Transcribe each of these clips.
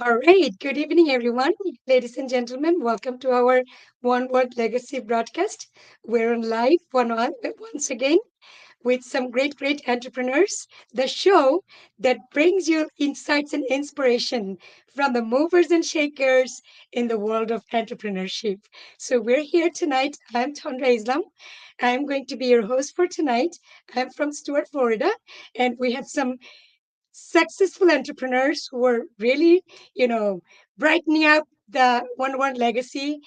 All right. Good evening, everyone. Ladies and gentlemen, welcome to our One Word Legacy broadcast. We're on live once again with some great entrepreneurs. The show that brings you insights and inspiration from the movers and shakers in the world of entrepreneurship. So we're here tonight. I'm Tondra Islam. I'm going to be your host for tonight. I'm from Stuart, Florida, and we have some successful entrepreneurs who are really, brightening up the one legacy,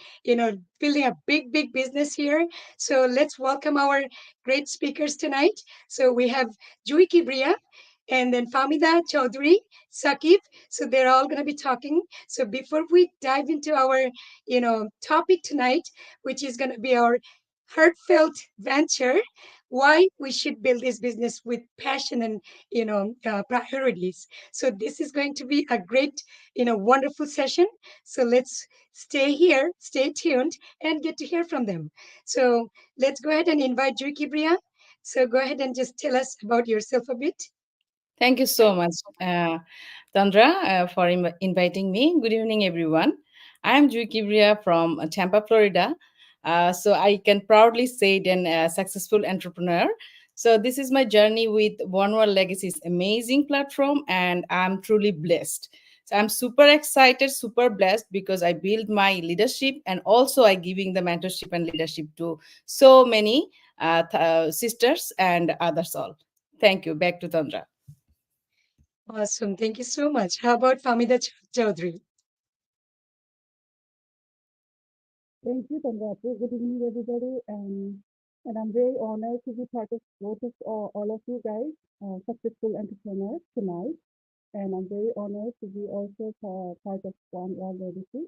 building a big business here. So let's welcome our great speakers tonight. So we have Jui Kibria and then Famida Chaudhry, Sakib. So they're all going to be talking. So before we dive into our, topic tonight, which is going to be our heartfelt venture, why we should build this business with passion and priorities. So this is going to be a great, wonderful session. So let's stay here, stay tuned, and get to hear from them. So let's go ahead and invite Drew Kibria. So go ahead and just tell us about yourself a bit. Thank you so much, Tandra, for inviting me. Good evening, everyone. I'm Jui Kibria from Tampa, Florida. So I can proudly say I'm a successful entrepreneur. So this is my journey with One World Legacy's amazing platform, and I'm truly blessed. So I'm super excited, super blessed because I build my leadership and also I giving the mentorship and leadership to so many sisters and others all. Thank you. Back to Tandra. Awesome. Thank you so much. How about Famida Chaudhry? Thank you, Tandrapu. Good evening, everybody. And I'm very honored to be part of both of all of you guys, successful entrepreneurs tonight. And I'm very honored to be also part of One World Legacy.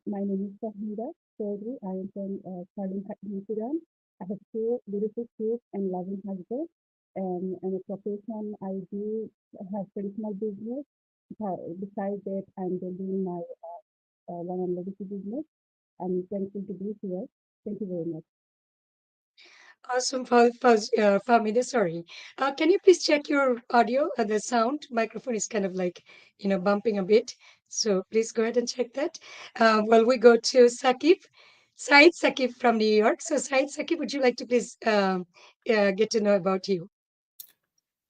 My name is Fahmida Chaudhry. I am from Charlene, Michigan. I have two beautiful kids and loving husband. And a profession, I do have traditional business. Besides that, I'm building my One World Legacy business. I'm thankful to be here. Thank you very much. Awesome, Famida. Sorry. Can you please check your audio? The sound microphone is kind of like, bumping a bit. So please go ahead and check that. Well, we go to Sakib, Said Sakib from New York. So Said Sakib, would you like to please get to know about you?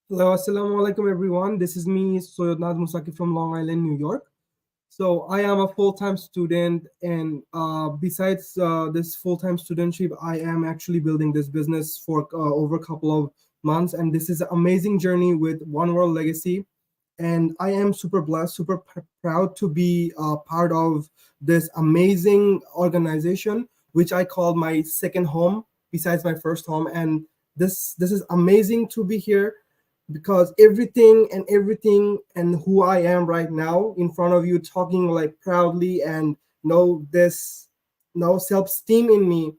Hello, assalamu alaikum everyone. This is me, Soyod Naz Musaki from Long Island, New York. So I am a full-time student, and besides this full-time studentship, I am actually building this business for over a couple of months, and this is an amazing journey with One World Legacy. And I am super blessed, super proud to be part of this amazing organization, which I call my second home besides my first home. And this is amazing to be here because everything and who I am right now in front of you talking like proudly and know this no self-esteem in me,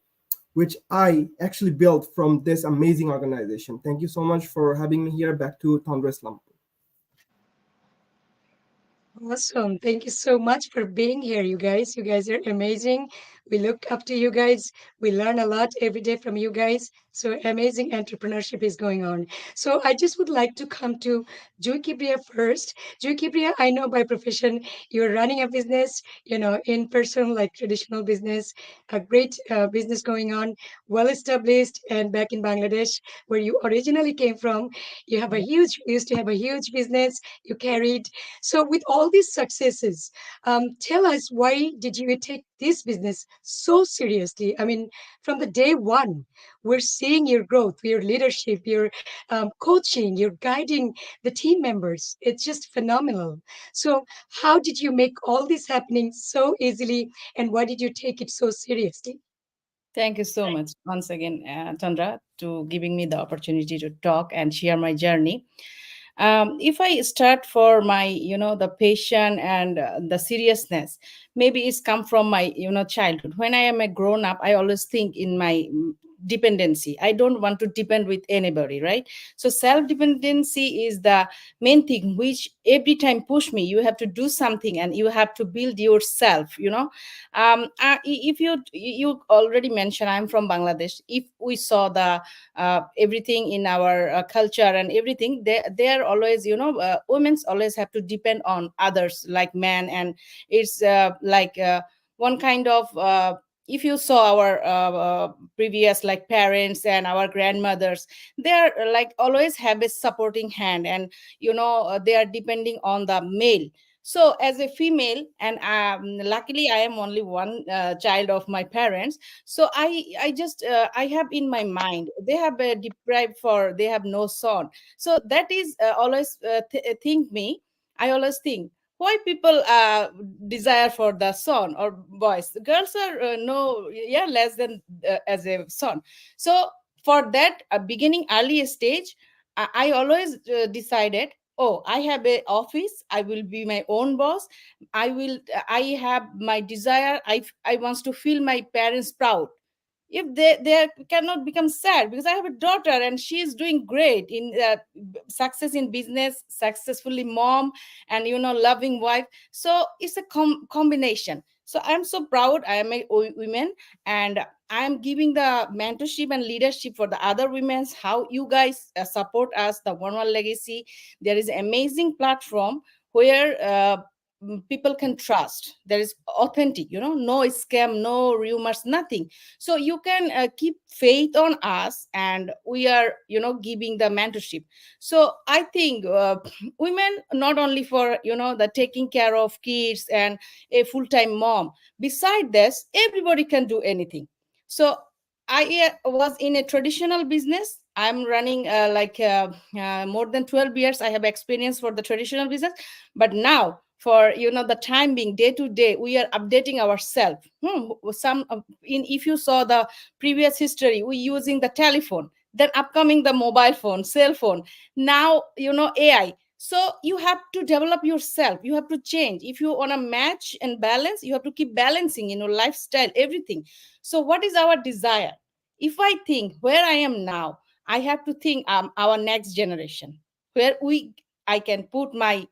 which I actually built from this amazing organization. Thank you so much for having me here. Back to Tandra Islam. Awesome. Thank you so much for being here, you guys. You guys are amazing. We look up to you guys. We learn a lot every day from you guys. So amazing entrepreneurship is going on. So I just would like to come to Joy Kibria first. Joy Kibria, I know by profession you're running a business, in person, like traditional business, a great business going on, well established, and back in Bangladesh, where you originally came from, you used to have a huge business you carried. So, with all these successes, tell us, why did you take this business so seriously? I mean, from the day one, we're seeing your growth, your leadership, your coaching, your guiding the team members. It's just phenomenal. So, how did you make all this happening so easily, and why did you take it so seriously? Thank you so much once again, Chandra, to giving me the opportunity to talk and share my journey. If I start for my, the passion and the seriousness, maybe it's come from my, childhood. When I am a grown up, I always think in my dependency. I don't want to depend with anybody, right? So self dependency is the main thing which every time push me. You have to do something and you have to build yourself, if you already mentioned I'm from Bangladesh. If we saw the everything in our culture and everything, they are always, women's always have to depend on others like men. And it's one kind of if you saw our previous like parents and our grandmothers, they are like always have a supporting hand. And they are depending on the male. So as a female, and luckily I am only one child of my parents. So I just I have in my mind they have deprived for they have no son. So that is always think me. I always think why people desire for the son or boys. Girls are no, yeah, less than as a son. So for that beginning early stage, I always decided, oh, I have a office, I will be my own boss. I have my desire. I wants to feel my parents proud. If they cannot become sad, because I have a daughter and she is doing great in success in business, successfully mom, and loving wife. So it's a combination. So I'm so proud I am a woman, and I am giving the mentorship and leadership for the other women's. How you guys support us, the One World Legacy. There is an amazing platform where people can trust. There is authentic, no scam, no rumors, nothing. So you can keep faith on us, and we are giving the mentorship. So I think women not only for the taking care of kids and a full-time mom. Beside this, everybody can do anything. So I was in a traditional business. I'm running more than 12 years. I have experience for the traditional business. But now for the time being, day to day, we are updating ourselves. Some in if you saw the previous history, we using the telephone, then upcoming the mobile phone, cell phone, now AI. So you have to develop yourself, you have to change. If you want to match and balance, you have to keep balancing lifestyle, everything. So what is our desire? If I think where I am now, I have to think our next generation, where I can put my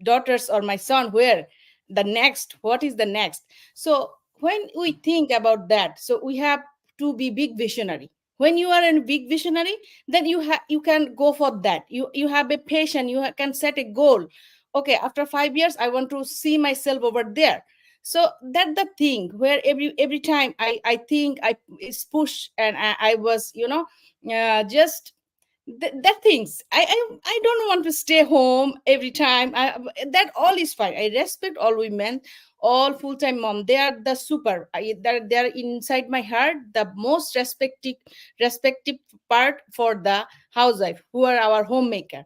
daughters or my son, where the next, what is the next. So when we think about that, so we have to be big visionary. When you are a big visionary, then you can go for that. You have a passion, can set a goal. Okay, after 5 years I want to see myself over there. So that the thing where every time I think I is push, and I was just that things. I don't want to stay home every time. That all is fine. I respect all women, all full-time mom. They are the super. They're inside my heart the most respective part for the housewife who are our homemaker.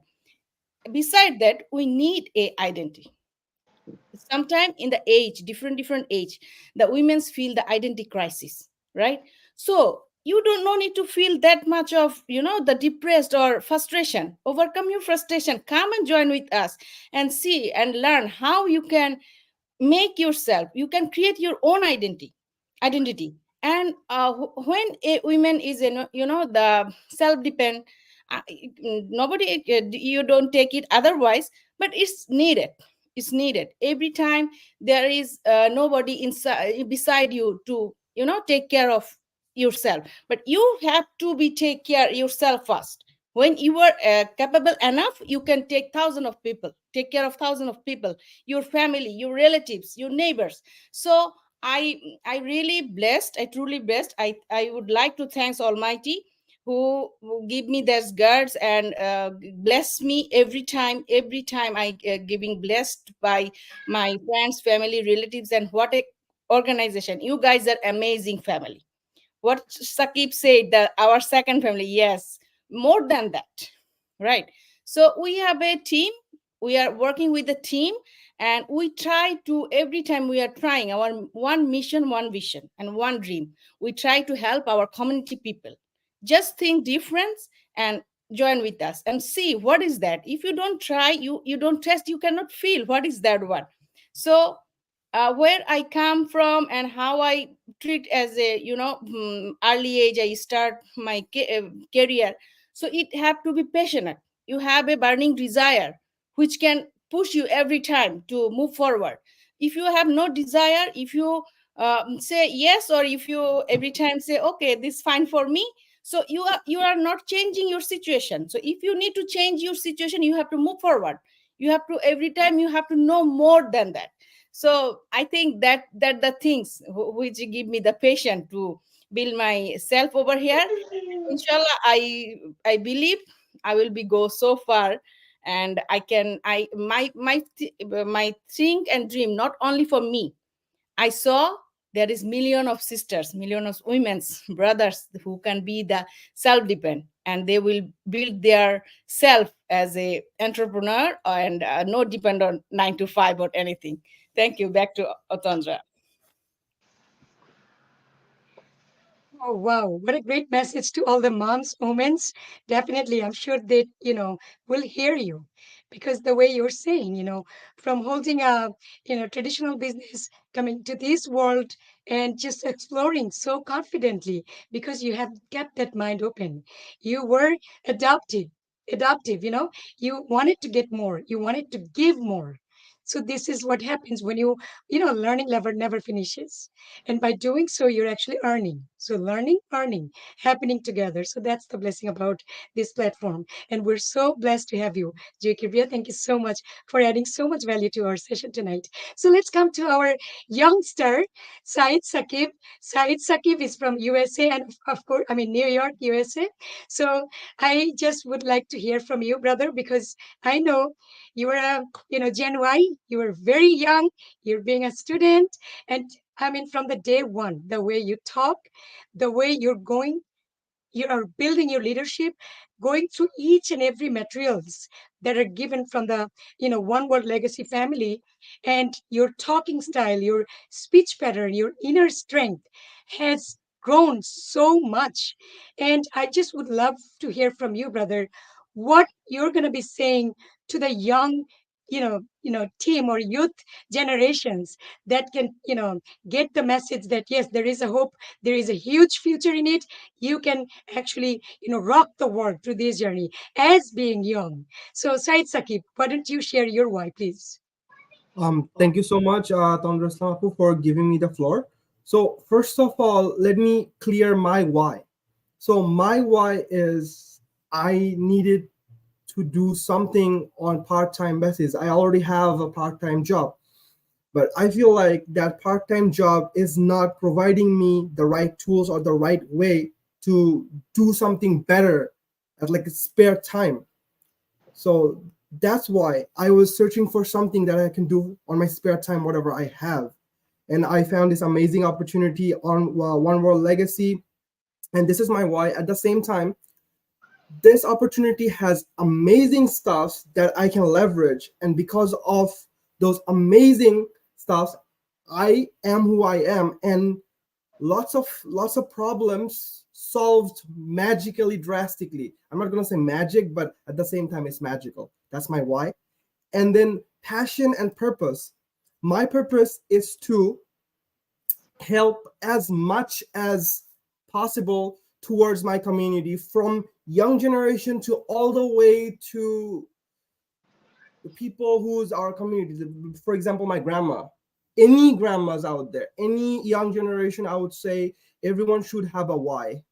Beside that, we need a identity. Sometime in the age, different age, the women's feel the identity crisis, right? So you don't no need to feel that much of the depressed or frustration. Overcome your frustration, come and join with us and see and learn how you can make yourself, you can create your own identity. And when a woman is the self depend, nobody you don't take it otherwise, but it's needed every time. There is nobody inside beside you to take care of yourself, but you have to be take care yourself first. When you are capable enough, you can take care of thousands of people, your family, your relatives, your neighbors. So I really blessed, I truly blessed. I would like to thanks Almighty who give me those guards and bless me every time I giving blessed by my friends, family, relatives, and what a organization. You guys are amazing family. What Sakib said, that our second family, yes, more than that, right? So we have a team. We are working with a team, and we try to every time we are trying our one mission, one vision, and one dream. We try to help our community people. Just think difference and join with us and see what is that. If you don't try, you don't test, you cannot feel what is that one. So where I come from and how I treat as a, early age I start my career. So it have to be passionate. You have a burning desire which can push you every time to move forward. If you have no desire, if you say yes, or if you every time say okay, this is fine for me, so you are not changing your situation. So if you need to change your situation, you have to move forward. You have to every time you have to know more than that. So I think that the things which give me the patience to build myself over here. Inshallah, I believe I will be go so far, and I can I my think and dream not only for me. I saw there is million of sisters, million of women's brothers who can be the self-depend, and they will build their self as a entrepreneur, and no depend on 9 to 5 or anything. Thank you. Back to Otandra. Oh, wow. What a great message to all the moms, women. Definitely, I'm sure they, will hear you because the way you're saying, from holding a, traditional business, coming to this world and just exploring so confidently because you have kept that mind open. You were adopted, adoptive, you wanted to get more, you wanted to give more. So this is what happens when learning never finishes, and by doing so, you're actually earning. So learning, earning, happening together. So that's the blessing about this platform. And we're so blessed to have you, Jay Kibria. Thank you so much for adding so much value to our session tonight. So let's come to our youngster, Said Sakib. Said Sakib is from USA and of course, I mean New York, USA. So I just would like to hear from you, brother, because I know you are a, Gen Y, you are very young, you're being a student, and I mean, from the day one, the way you talk, the way you're going, you are building your leadership, going through each and every materials that are given from the, One World Legacy family, and your talking style, your speech pattern, your inner strength has grown so much. And I just would love to hear from you, brother, what you're going to be saying to the young, team or youth generations that can, get the message that yes, there is a hope, there is a huge future in it. You can actually, rock the world through this journey as being young. So, Said Sakib, why don't you share your why, please? Thank you so much, Tandra Slapu, for giving me the floor. So, first of all, let me clear my why. So, my why is I needed to do something on part-time basis. I already have a part-time job, but I feel like that part-time job is not providing me the right tools or the right way to do something better at like a spare time. So that's why I was searching for something that I can do on my spare time, whatever I have. And I found this amazing opportunity on One World Legacy. And this is my why. At the same time, this opportunity has amazing stuff that I can leverage. And because of those amazing stuff, I am who I am. And lots of problems solved magically, drastically. I'm not going to say magic, but at the same time it's magical. That's my why. And then passion and purpose. My purpose is to help as much as possible towards my community, from young generation to all the way to the people who's our community. For example, my grandma, any grandmas out there, any young generation, I would say everyone should have a why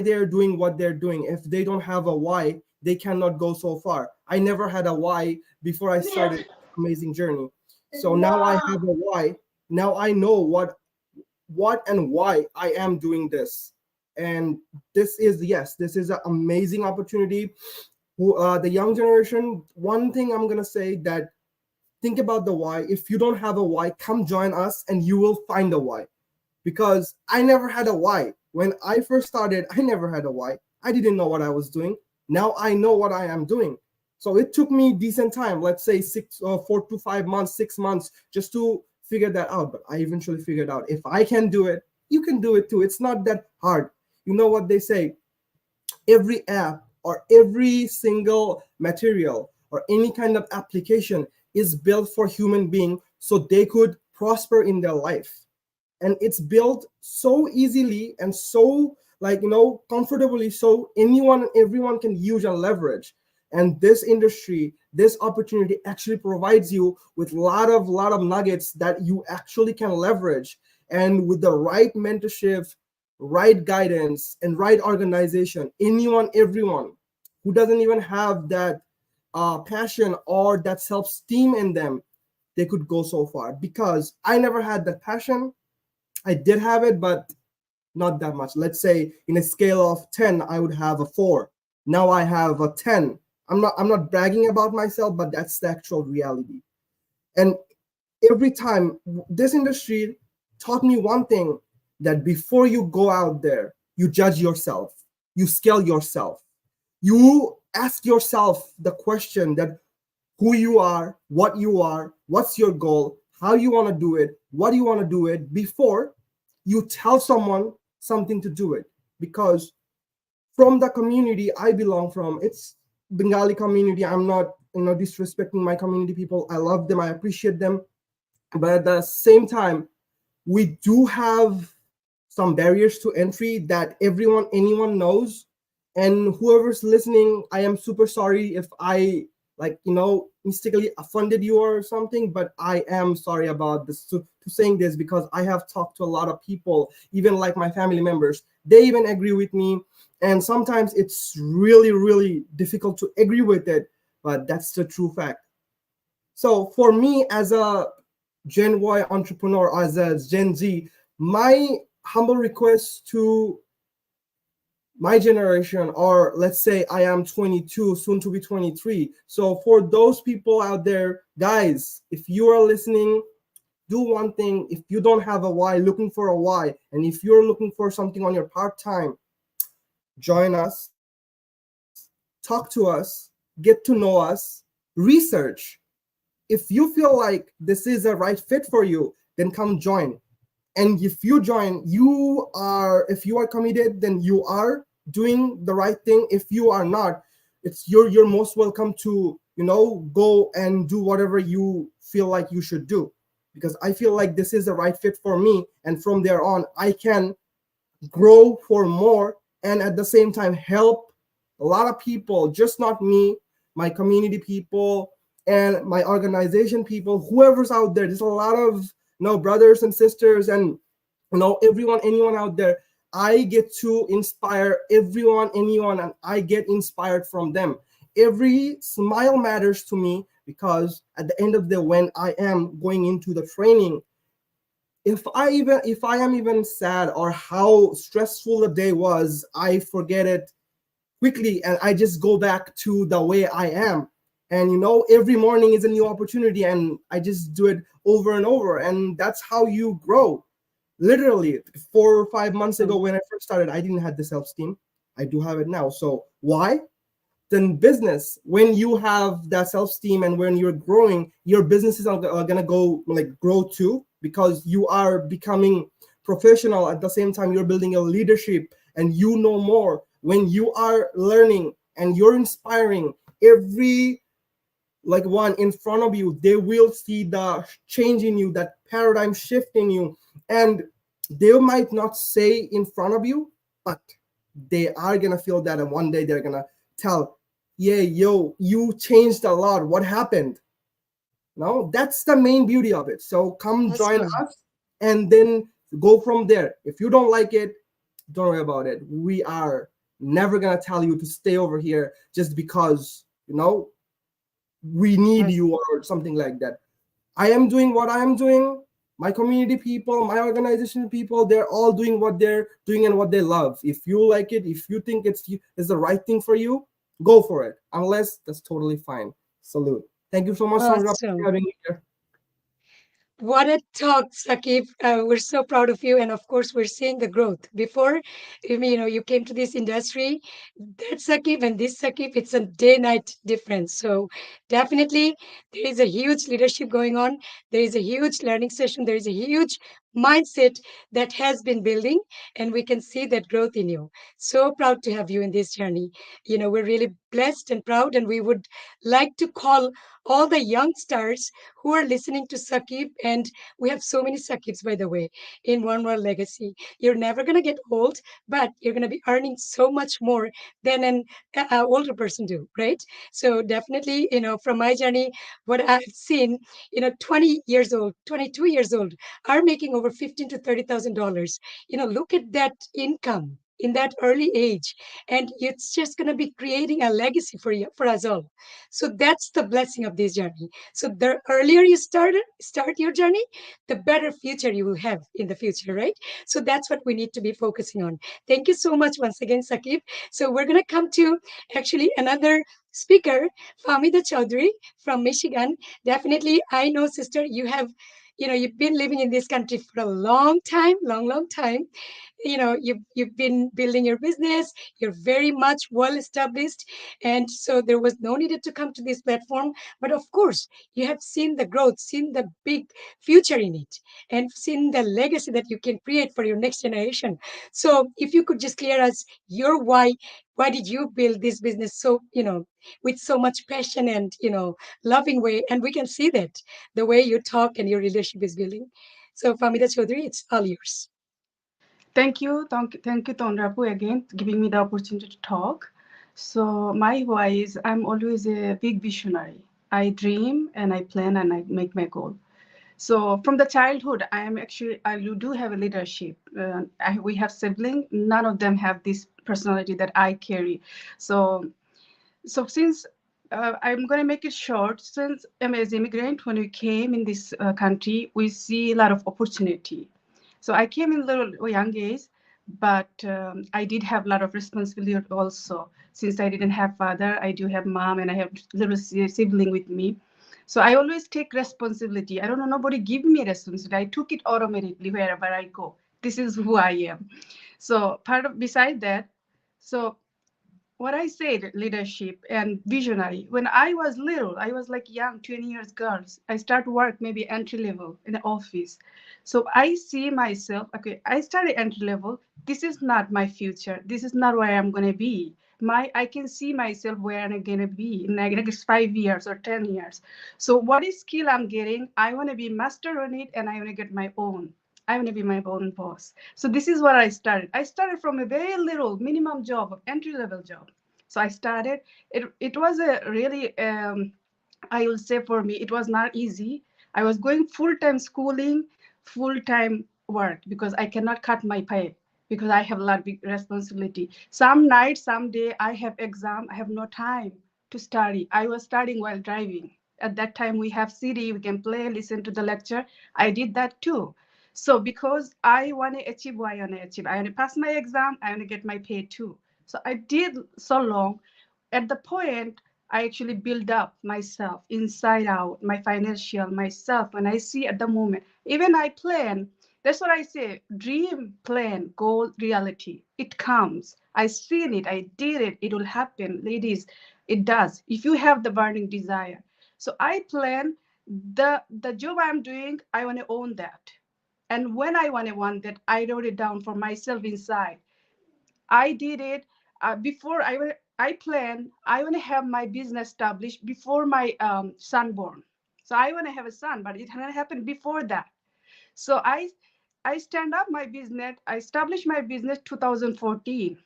they're doing what they're doing. If they don't have a why, they cannot go so far. I never had a why before I started amazing journey. So now I have a why. Now I know what and why I am doing this. And this is, yes, this is an amazing opportunity. The young generation, one thing I'm gonna say, that think about the why. If you don't have a why, come join us and you will find a why. Because I never had a why. When I first started, I never had a why. I didn't know what I was doing. Now I know what I am doing. So it took me decent time, let's say 4 to 5 months, 6 months, just to figure that out. But I eventually figured out, if I can do it, you can do it too. It's not that hard. You know what they say? Every app or every single material or any kind of application is built for human being so they could prosper in their life. And it's built so easily and so, like, comfortably, so anyone and everyone can use and leverage. And this industry, this opportunity actually provides you with lot of nuggets that you actually can leverage. And with the right mentorship, right guidance, and right organization, anyone, everyone who doesn't even have that passion or that self-esteem in them, they could go so far. Because I never had that passion. I did have it, but not that much. Let's say in a scale of 10, I would have a 4. Now I have a 10. I'm not bragging about myself, but that's the actual reality. And every time, this industry taught me one thing, that before you go out there, you judge yourself, you scale yourself, you ask yourself the question that who you are, what's your goal, how you want to do it, what do you want to do it, before you tell someone something to do it. Because from the community I belong from, it's Bengali community. I'm not, disrespecting my community people. I love them, I appreciate them. But at the same time, we do have some barriers to entry that anyone knows. And whoever's listening, I am super sorry if I, like, mistakenly offended you or something, but I am sorry about this, to saying this, because I have talked to a lot of people, even like my family members. They even agree with me. And sometimes it's really, really difficult to agree with it, but that's the true fact. So for me, as a Gen Y entrepreneur, as a Gen Z, my humble request to my generation, or let's say I am 22, soon to be 23. So for those people out there, guys, if you are listening, do one thing. If you don't have a why, looking for a why, and if you're looking for something on your part time, join us, talk to us, get to know us, research. If you feel like this is a right fit for you, then come join. And if you join, if you are committed, then you are doing the right thing. If you are not, you're most welcome to, go and do whatever you feel like you should do. Because I feel like this is the right fit for me, and from there on I can grow for more, and at the same time help a lot of people, just not me, my community people and my organization people, whoever's out there. There's a lot of, brothers and sisters, and everyone, anyone out there. I get to inspire everyone, anyone, and I get inspired from them. Every smile matters to me, because at the end of the day, when I am going into the training, if I am even sad or how stressful the day was, I forget it quickly and I just go back to the way I am. And every morning is a new opportunity, and I just do it over and over, and that's how you grow. Literally 4 or 5 months ago, when I first started, I didn't have the self-esteem. I do have it now. So why? Then business, when you have that self-esteem and when you're growing, your businesses are gonna go, like, grow too, because you are becoming professional. At the same time, you're building a leadership, and you know more. When you are learning and you're inspiring every, like, one in front of you, they will see the change in you, that paradigm shift in you. And they might not say in front of you, but they are gonna feel that, and one day they're gonna tell, yeah, yo, you changed a lot, what happened? No, that's the main beauty of it. So come join Awesome. us, and then go from there. If you don't like it, don't worry about it. We are never gonna tell you to stay over here just because, we need Yes. you or something like that. I am doing what I am doing. My community people, my organization people, they're all doing what they're doing and what they love. If you like it, if you think it's the right thing for you, go for it. Unless, that's totally fine. Salute. Thank you so much, Sandra, for Awesome. having me here. What a talk, Sakib. We're so proud of you. And of course, we're seeing the growth. Before, you came to this industry, that Sakib and this Sakib, it's a day-night difference. So definitely, there is a huge leadership going on. There is a huge learning session. There is a huge mindset that has been building, and we can see that growth in you. So proud to have you in this journey. We're really blessed and proud, and we would like to call all the young stars who are listening to Sakib, and we have so many Sakibs, by the way, in One World Legacy. You're never going to get old, but you're going to be earning so much more than an older person do, right? So definitely, from my journey, what I've seen, 20 years old, 22 years old are making over 15 to $30,000. Look at that income in that early age, and it's just going to be creating a legacy for you, for us all. So that's the blessing of this journey. So the earlier you start your journey, the better future you will have in the future, right? So that's what we need to be focusing on. Thank you so much once again, Sakib. So we're going to come to actually another speaker, Famida Chaudhary from Michigan. Definitely, I know, sister, you've been living in this country for a long time, long time. You've been building your business. You're very much well established, and so there was no needed to come to this platform. But of course, you have seen the growth, seen the big future in it, and seen the legacy that you can create for your next generation. So if you could just clear us your why did you build this business so, with so much passion and, loving way, and we can see that the way you talk and your leadership is building. So Famida Chaudhary, it's all yours. Thank you, Tondrapu, again, giving me the opportunity to talk. So my why is I'm always a big visionary. I dream and I plan and I make my goal. So from the childhood, I do have a leadership. We have siblings. None of them have this personality that I carry. So since I'm going to make it short, since I'm as immigrant, when we came in this country, we see a lot of opportunity. So I came in a little young age, but I did have a lot of responsibility also. Since I didn't have father, I do have mom, and I have little sibling with me. So I always take responsibility. I don't know, nobody give me responsibility. I took it automatically wherever I go. This is who I am. So beside that, so what I said, leadership and visionary. When I was little, I was like young, 20 years girls. I start work maybe entry level in the office. So I see myself, okay, I started entry level. This is not my future. This is not where I'm gonna be. I can see myself where I'm gonna be in the next 5 years or 10 years. So what is skill I'm getting? I wanna be master on it and I wanna get my own. I want to be my own boss. So this is what I started. I started from a very little minimum job, entry level job. So I started. It was a really I will say for me it was not easy. I was going full time schooling, full time work because I cannot cut my pay because I have a lot of big responsibility. Some nights, some day I have exam. I have no time to study. I was studying while driving. At that time we have CD, we can play, listen to the lecture. I did that too. So because I want to achieve what I want to achieve, I want to pass my exam, I want to get my pay too. So I did so long. At the point, I actually build up myself inside out, my financial, myself, and I see at the moment. Even I plan. That's what I say. Dream, plan, goal, reality. It comes. I seen it. I did it. It will happen, ladies. It does. If you have the burning desire. So I plan the job I'm doing. I want to own that. And when I want that, I wrote it down for myself inside. I did it before I plan. I want to have my business established before my son born. So I want to have a son, but it had happened before that. So I stand up my business. I established my business 2014,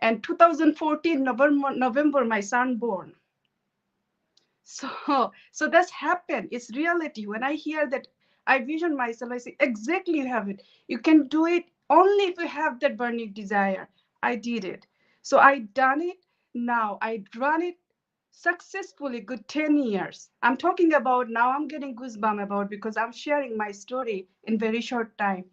and 2014 November my son born. So that's happened. It's reality. When I hear that, I vision myself. I say, exactly, you have it. You can do it only if you have that burning desire. I did it. So I done it. Now I run it successfully. Good 10 years. I'm talking about now. I'm getting goosebumps about because I'm sharing my story in very short time.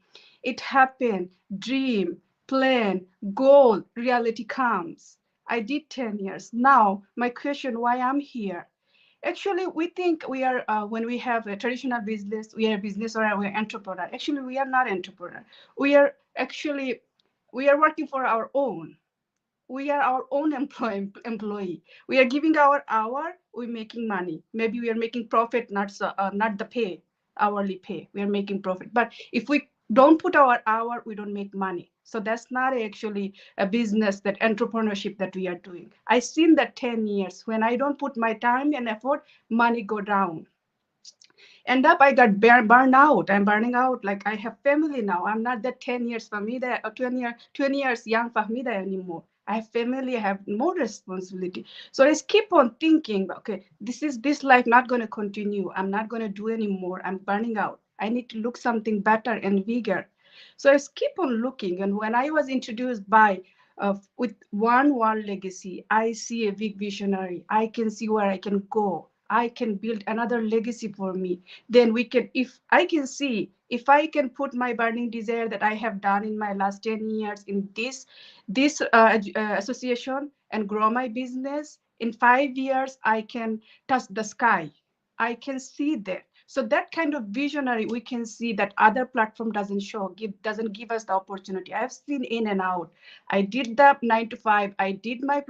It happened. Dream, plan, goal, reality comes. I did 10 years. Now my question: why I'm here? Actually, we think we are when we have a traditional business, we are a business or we're entrepreneur. Actually, we are not entrepreneur. We are actually we are working for our own. We are our own employee. We are giving our hour. We're making money. Maybe we are making profit, not the pay, hourly pay. We are making profit. But if we don't put our hour, we don't make money. So that's not actually a business, that entrepreneurship that we are doing. I seen that 10 years when I don't put my time and effort, money go down. End up I got burned out. I'm burning out. Like, I have family now. I'm not that 10 years famida or 20 years young famida anymore. I have family. I have more responsibility. So I just keep on thinking, okay, this life not going to continue. I'm not going to do anymore. I'm burning out. I need to look something better and bigger. So I just keep on looking. And when I was introduced by with one world legacy, I see a big visionary. I can see where I can go. I can build another legacy for me. Then we can, if I can see, if I can put my burning desire that I have done in my last 10 years in this association and grow my business, in 5 years I can touch the sky. I can see that. So that kind of visionary we can see that other platform doesn't show, doesn't give us the opportunity. I've seen in and out. I did the 9 to 5. I did my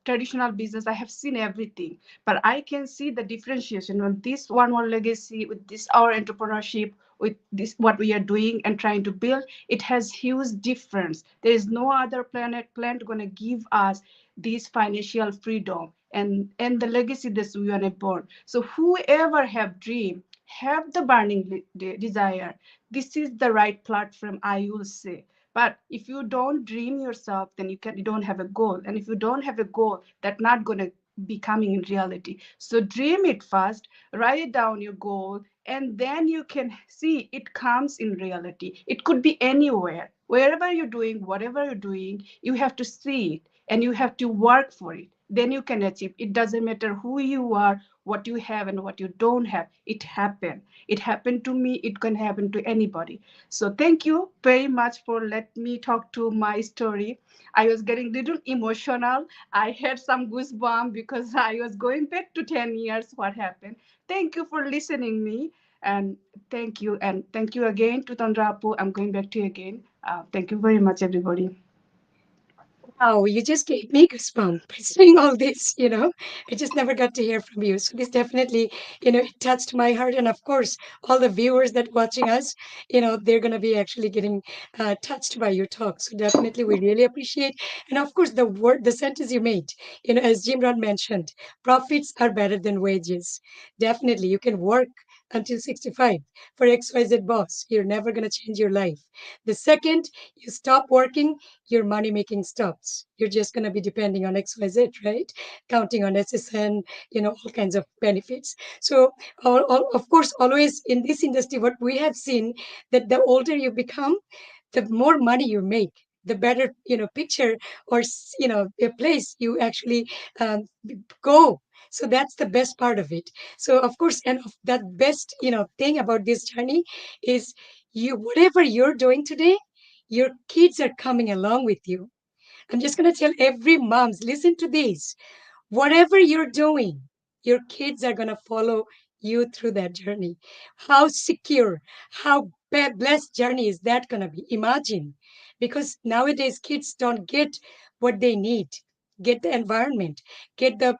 traditional business. I have seen everything, but I can see the differentiation on this one more legacy with this our entrepreneurship, with this what we are doing and trying to build. It has huge difference. There is no other planet going to give us this financial freedom and the legacy that we want to born. So whoever have dream, have the burning desire, this is the right platform, I will say. But if you don't dream yourself, then you don't have a goal. And if you don't have a goal, that's not going to be coming in reality. So dream it first, write it down your goal, and then you can see it comes in reality. It could be anywhere. Wherever you're doing, whatever you're doing, you have to see it and you have to work for it. Then you can achieve. It doesn't matter who you are, what you have, and what you don't have. It happened. It happened to me. It can happen to anybody. So thank you very much for letting me talk to my story. I was getting a little emotional. I had some goosebumps because I was going back to 10 years what happened. Thank you for listening me. And thank you again to Tandrapu. I'm going back to you again. Thank you very much, everybody. Wow, you just gave me goosebumps by saying all this, I just never got to hear from you. So this definitely, it touched my heart. And of course, all the viewers that watching us, they're going to be actually getting touched by your talk. So definitely we really appreciate. And of course, the sentence you made, as Jim Rohn mentioned, profits are better than wages. Definitely, you can work until 65 for XYZ boss. You're never going to change your life. The second you stop working, your money making stops. You're just going to be depending on XYZ, right? Counting on SSN, all kinds of benefits. So, of course, always in this industry, what we have seen that the older you become, the more money you make, the better, picture or, a place you actually go. So that's the best part of it. So, of course, and that best, thing about this journey is whatever you're doing today, your kids are coming along with you. I'm just going to tell every moms, listen to this. Whatever you're doing, your kids are going to follow you through that journey. How secure, how blessed journey is that going to be? Imagine. Because nowadays kids don't get what they need, get the environment, get the,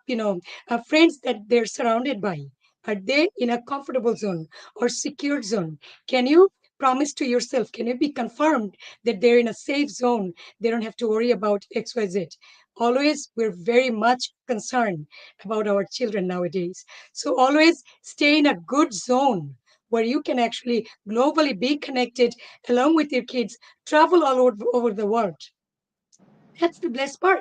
friends that they're surrounded by. Are they in a comfortable zone or secure zone? Can you promise to yourself, can you be confirmed that they're in a safe zone? They don't have to worry about XYZ. Always, we're very much concerned about our children nowadays. So always stay in a good zone where you can actually globally be connected along with your kids, travel all over the world. That's the blessed part,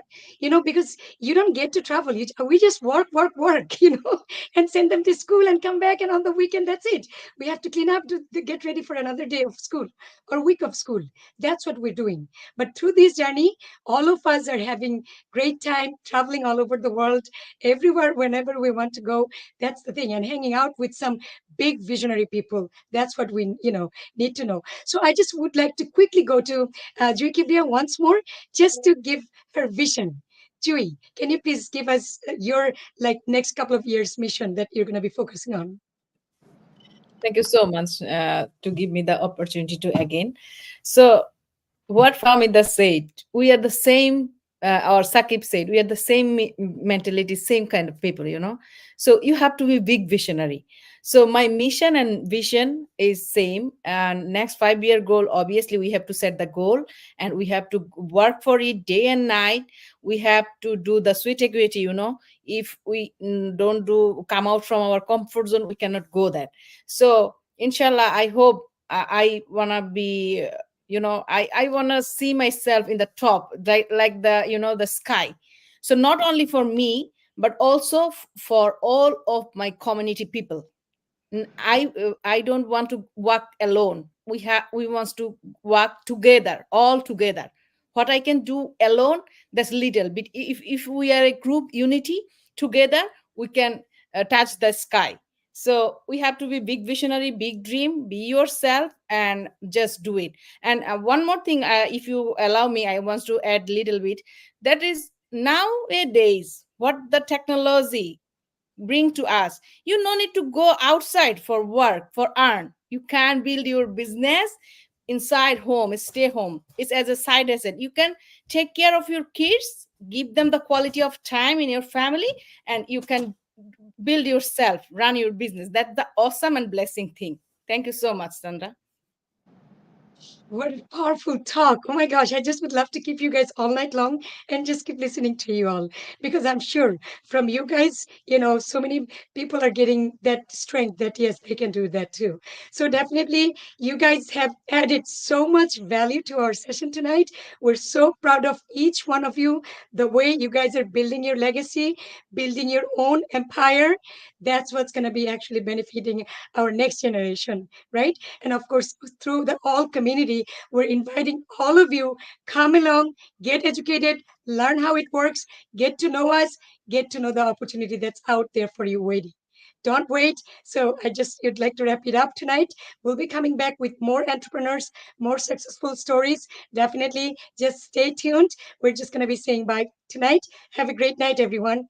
because you don't get to travel. We just work, and send them to school and come back. And on the weekend, that's it. We have to clean up to get ready for another day of school or week of school. That's what we're doing. But through this journey, all of us are having great time traveling all over the world, everywhere, whenever we want to go. That's the thing. And hanging out with some big visionary people. That's what we, need to know. So I just would like to quickly go to Jui Kibria once more just to give her vision. Chewy, can you please give us your next couple of years mission that you're going to be focusing on? Thank you so much to give me the opportunity to again. So, what Famida said, we are the same or Sakib said, we are the same mentality, same kind of people, you know. So you have to be big visionary. So my mission and vision is same. And next 5 year goal, obviously, we have to set the goal and we have to work for it day and night. We have to do the sweet equity, you know. If we don't do come out from our comfort zone, we cannot go there. So inshallah, I hope I wanna be I want to see myself in the top, like the the sky. So not only for me, but also for all of my community people. I don't want to work alone. We want to work together, all together. What I can do alone, that's little but if we are a group unity together, we can touch the sky. So we have to be big visionary, big dream, be yourself and just do it. And one more thing, if you allow me, I want to add little bit. That is, nowadays what the technology bring to us, you no need to go outside for work for earn. You can build your business inside home, stay home. It's as a side asset. You can take care of your kids, give them the quality of time in your family, and you can build yourself, run your business. That's the awesome and blessing thing. Thank you so much, Sandra. What a powerful talk. Oh my gosh, I just would love to keep you guys all night long and just keep listening to you all because I'm sure from you guys, so many people are getting that strength that yes, they can do that too. So definitely, you guys have added so much value to our session tonight. We're so proud of each one of you, the way you guys are building your legacy, building your own empire. That's what's going to be actually benefiting our next generation, right? And of course, through the all community, we're inviting all of you, come along, get educated, learn how it works, get to know us, get to know the opportunity that's out there for you waiting. Don't wait. So I just would like to wrap it up tonight. We'll be coming back with more entrepreneurs, more successful stories. Definitely just stay tuned. We're just going to be saying bye tonight. Have a great night, everyone.